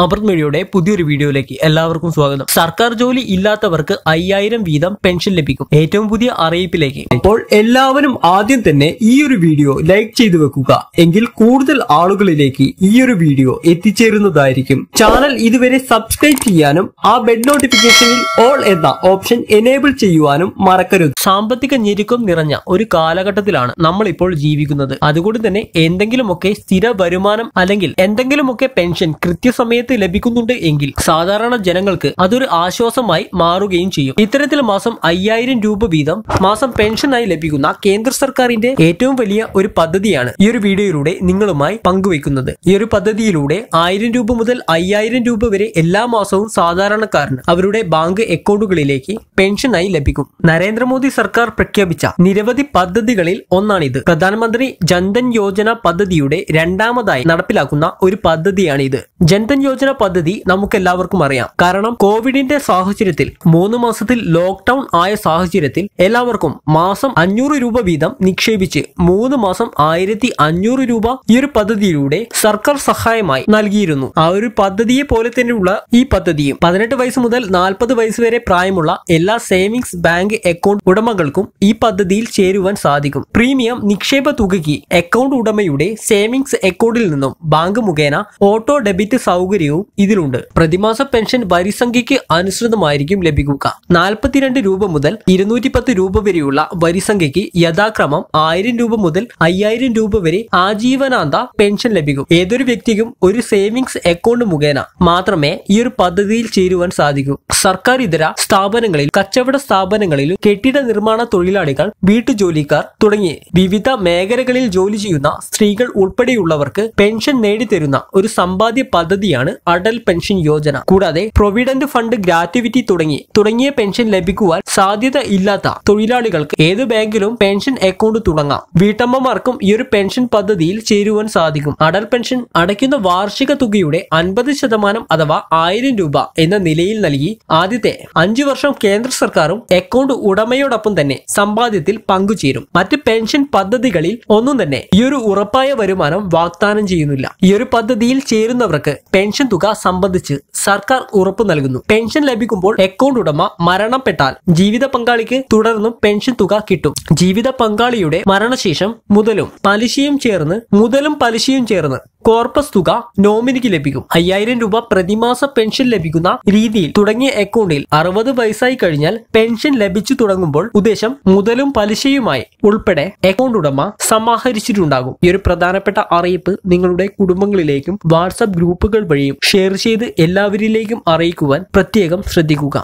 അമൃത് മീഡിയയുടെ പുതിയൊരു വീഡിയോയിലേക്ക് എല്ലാവർക്കും സ്വാഗതം. സർക്കാർ ജോലി ഇല്ലാത്തവർക്ക് 5000 വീതം പെൻഷൻ ലഭിക്കും. ഏറ്റവും പുതിയ അറിയിപ്പിലേക്ക്. അപ്പോൾ എല്ലാവരും ആദ്യം തന്നെ ഈ ഒരു വീഡിയോ ലൈക്ക് ചെയ്തു വെക്കുക. എങ്കിൽ കൂടുതൽ ആളുകളിലേക്ക് ഈ ഒരു വീഡിയോ എത്തിച്ചേരുന്നതായിരിക്കും. ചാനൽ ഇതുവരെ സബ്സ്ക്രൈബ് ചെയ്യാനും ആ ബെൽ നോട്ടിഫിക്കേഷനിൽ ഓൾ എന്ന ഓപ്ഷൻ എനേബിൾ ചെയ്യുവാനും മറക്കരുത്. സാമ്പത്തിക ഞെരുക്കം നിറഞ്ഞ ഒരു കാലഘട്ടത്തിലാണ് നമ്മൾ ഇപ്പോൾ ജീവിക്കുന്നത്. അതുകൊണ്ട് തന്നെ എന്തെങ്കിലുമൊക്കെ സ്ഥിര വരുമാനം അല്ലെങ്കിൽ എന്തെങ്കിലുമൊക്കെ പെൻഷൻ കൃത്യസമയത്ത് ലഭിക്കുന്നുണ്ട് എങ്കിൽ സാധാരണ ജനങ്ങൾക്ക് അതൊരു ആശ്വാസമായി മാറുകയും ചെയ്യും. ഇത്തരത്തിൽ മാസം 5000 രൂപ വീതം മാസം പെൻഷനായി ലഭിക്കുന്ന കേന്ദ്ര സർക്കാരിന്റെ ഏറ്റവും വലിയ ഒരു പദ്ധതിയാണ് ഈ ഒരു വീഡിയോയിലൂടെ നിങ്ങളുമായി പങ്കുവെക്കുന്നത്. ഈ ഒരു പദ്ധതിയിലൂടെ 1000 രൂപ മുതൽ 5000 രൂപ വരെ എല്ലാ മാസവും സാധാരണക്കാരന് അവരുടെ ബാങ്ക് അക്കൗണ്ടുകളിലേക്ക് പെൻഷനായി ലഭിക്കും. നരേന്ദ്രമോദി സർക്കാർ പ്രഖ്യാപിച്ച നിരവധി പദ്ധതികളിൽ ഒന്നാണിത്. പ്രധാനമന്ത്രി ജൻധൻ യോജന പദ്ധതിയുടെ രണ്ടാമതായി നടപ്പിലാക്കുന്ന ഒരു പദ്ധതിയാണിത്. ജൻധൻ യോജന പദ്ധതി നമുക്കെല്ലാവർക്കും അറിയാം. കാരണം കോവിഡിന്റെ സാഹചര്യത്തിൽ 3 മാസത്തിൽ ലോക്ക്ഡൌൺ ആയ സാഹചര്യത്തിൽ എല്ലാവർക്കും മാസം 500 രൂപ വീതം നിക്ഷേപിച്ച് 3 മാസം 1500 രൂപ ഈ ഒരു പദ്ധതിയിലൂടെ സർക്കാർ സഹായമായി നൽകിയിരുന്നു. ആ ഒരു പദ്ധതിയെ പോലെ തന്നെയുള്ള ഈ പദ്ധതിയും 18 വയസ്സ് മുതൽ 40 വയസ്സ് വരെ പ്രായമുള്ള എല്ലാ സേവിങ്സ് ബാങ്ക് അക്കൗണ്ട് ഉടമകൾക്കും ഈ പദ്ധതിയിൽ ചേരുവാൻ സാധിക്കും. പ്രീമിയം നിക്ഷേപ തുകയ്ക്ക് അക്കൗണ്ട് ഉടമയുടെ സേവിങ്സ് അക്കൗണ്ടിൽ നിന്നും ബാങ്ക് മുഖേന ഓട്ടോ ഡെബിറ്റ് സൗകര്യവും ഇതിലുണ്ട്. പ്രതിമാസ പെൻഷൻ വരിസംഖ്യയ്ക്ക് അനുസൃതമായിരിക്കും ലഭിക്കുക. 42 രൂപ മുതൽ 210 രൂപ വരെയുള്ള വരിസംഖ്യയ്ക്ക് യഥാക്രമം 1000 രൂപ മുതൽ 5000 രൂപ വരെ ആജീവനാന്ത പെൻഷൻ ലഭിക്കും. ഏതൊരു വ്യക്തിക്കും ഒരു സേവിങ്സ് അക്കൗണ്ട് മുഖേന മാത്രമേ ഈ ഒരു പദ്ധതിയിൽ ചേരുവാൻ സാധിക്കൂ. സർക്കാർ ഇതര സ്ഥാപനങ്ങളിൽ, കച്ചവട സ്ഥാപനങ്ങളിലും, കെട്ടിട നിർമ്മാണ തൊഴിലാളികൾ, വീട്ടുജോലിക്കാർ തുടങ്ങി വിവിധ മേഖലകളിൽ ജോലി ചെയ്യുന്ന സ്ത്രീകൾ ഉൾപ്പെടെയുള്ളവർക്ക് പെൻഷൻ നേടിത്തരുന്ന ഒരു സമ്പാദ്യ പദ്ധതിയാണ് അടൽ പെൻഷൻ യോജന. കൂടാതെ പ്രൊവിഡന്റ് ഫണ്ട്, ഗ്രാറ്റുവിറ്റി തുടങ്ങിയ പെൻഷൻ ലഭിക്കുവാൻ സാധ്യത ഇല്ലാത്ത തൊഴിലാളികൾക്ക് ഏത് ബാങ്കിലും പെൻഷൻ അക്കൗണ്ട് തുടങ്ങാം. വീട്ടമ്മമാർക്കും ഈ ഒരു പെൻഷൻ പദ്ധതിയിൽ ചേരുവാൻ സാധിക്കും. അടൽ പെൻഷൻ അടയ്ക്കുന്ന വാർഷിക തുകയുടെ 50% അഥവാ 1000 രൂപ എന്ന നിലയിൽ നൽകി ആദ്യത്തെ 5 വർഷം കേന്ദ്ര സർക്കാരും അക്കൗണ്ട് ഉടമയോടൊപ്പം തന്നെ സമ്പാദ്യത്തിൽ പങ്കുചേരും. മറ്റ് പെൻഷൻ പദ്ധതികളിൽ ഒന്നും തന്നെ ഈ ഒരു ഉറപ്പായ വരുമാനം വാഗ്ദാനം ചെയ്യുന്നില്ല. ഈ ഒരു പദ്ധതിയിൽ ചേരുന്നവർക്ക് പെൻഷൻ തുക സംബന്ധിച്ച് സർക്കാർ ഉറപ്പു നൽകുന്നു. പെൻഷൻ ലഭിക്കുമ്പോൾ അക്കൗണ്ട് ഉടമ മരണപ്പെട്ടാൽ ജീവിത പങ്കാളിക്ക് തുടർന്നും പെൻഷൻ തുക കിട്ടും. ജീവിത പങ്കാളിയുടെ മരണശേഷം മുതലും പലിശയും ചേർന്ന് കോർപ്പസ് തുക നോമിനിക്ക് ലഭിക്കും. 5000 രൂപ പ്രതിമാസ പെൻഷൻ ലഭിക്കുന്ന രീതിയിൽ തുടങ്ങിയ അക്കൗണ്ടിൽ 60 വയസ്സായി കഴിഞ്ഞാൽ പെൻഷൻ ലഭിച്ചു തുടങ്ങുമ്പോൾ ഉദ്ദേശം മുതലും പലിശയുമായി ഉൾപ്പെടെ അക്കൗണ്ട് ഉടമ സമാഹരിച്ചിട്ടുണ്ടാകും. ഈ ഒരു പ്രധാനപ്പെട്ട അറിയിപ്പ് നിങ്ങളുടെ കുടുംബങ്ങളിലേക്കും വാട്സ്ആപ്പ് ഗ്രൂപ്പുകൾ വഴിയും ഷെയർ ചെയ്ത് എല്ലാവരിലേക്കും അറിയിക്കുവാൻ പ്രത്യേകം ശ്രദ്ധിക്കുക.